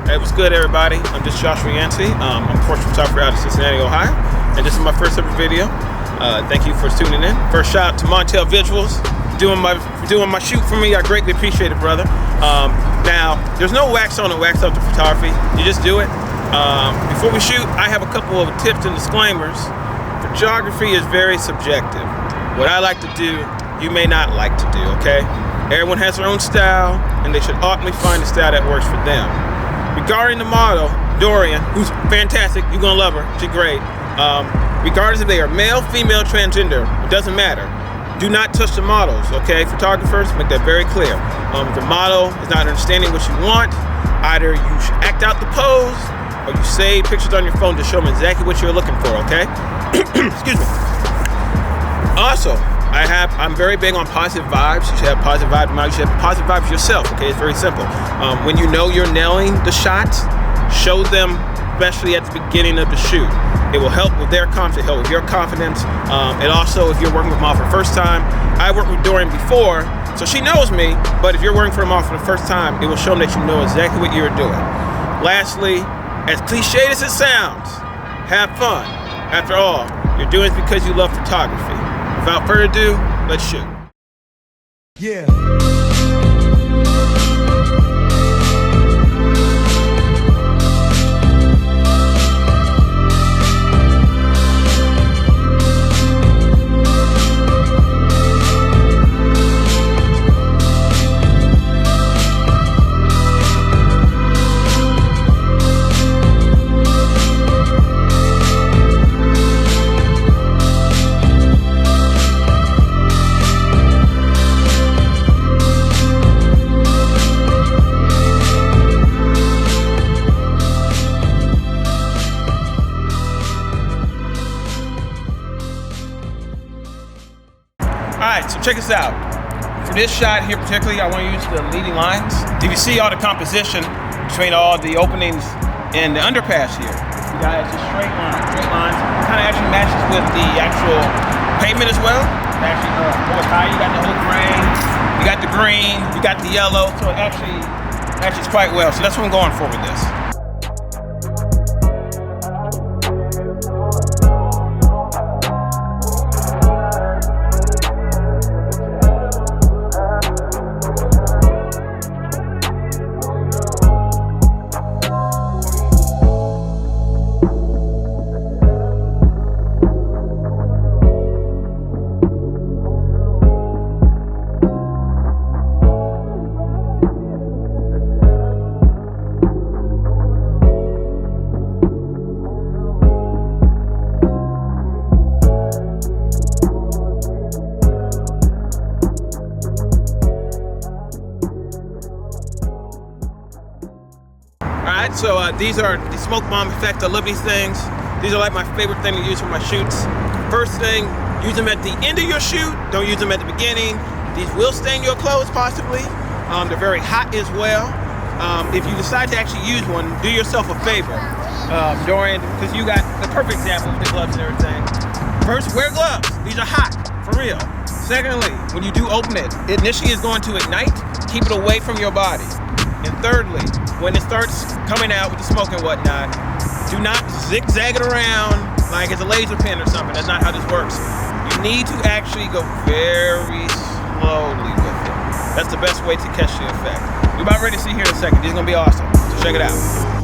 Hey, what's good, everybody? I'm just Joshua Yancey. I'm a portrait photographer out of Cincinnati, Ohio, and this is my first ever video. Thank you for tuning in. First shout out to Montel Visuals doing my shoot for me. I greatly appreciate it, brother. Now, there's no wax on and wax off the photography. You just do it. Before we shoot, I have a couple of tips and disclaimers. Photography is very subjective. What I like to do, you may not like to do, okay? Everyone has their own style, and they should ultimately find a style that works for them. Regarding the model, Dorian, who's fantastic, you're gonna love her, she's great. Regardless if they are male, female, transgender, it doesn't matter. Do not touch the models, okay? Photographers, make that very clear. If the model is not understanding what you want, either you should act out the pose, or you save pictures on your phone to show them exactly what you're looking for, okay? Excuse me. Also, I'm very big on positive vibes. You should have positive vibes. You should have positive vibes yourself, okay? It's very simple. When you know you're nailing the shots, show them, especially at the beginning of the shoot. It will help with their confidence, help with your confidence. And also, if you're working with a model for the first time, I worked with Dorian before, so she knows me, but if you're working for a model for the first time, it will show them that you know exactly what you're doing. Lastly, as cliched as it sounds, have fun. After all, you're doing it because you love photography. Without further ado, let's shoot. Yeah. Alright, so check this out. For this shot here particularly, I want to use the leading lines. If you see all the composition between all the openings in the underpass here, you got just straight lines. Kind of actually matches with the actual pavement as well. Actually, more high, you got the whole grain, you got the green, you got the yellow, so it actually matches quite well. So that's what I'm going for with this. Alright, so these are the smoke bomb effect. I love these things. These are like my favorite thing to use for my shoots. First thing, use them at the end of your shoot. Don't use them at the beginning. These will stain your clothes possibly. They're very hot as well. If you decide to actually use one, do yourself a favor. Dorian, because you got the perfect example with the gloves and everything. First, wear gloves. These are hot, for real. Secondly, when you do open it, it initially is going to ignite. Keep it away from your body. And thirdly, when it starts coming out with the smoke and whatnot, do not zigzag it around like it's a laser pen or something. That's not how this works. You need to actually go very slowly with it. That's the best way to catch the effect. We're about ready to see here in a second. These are gonna be awesome. So check it out.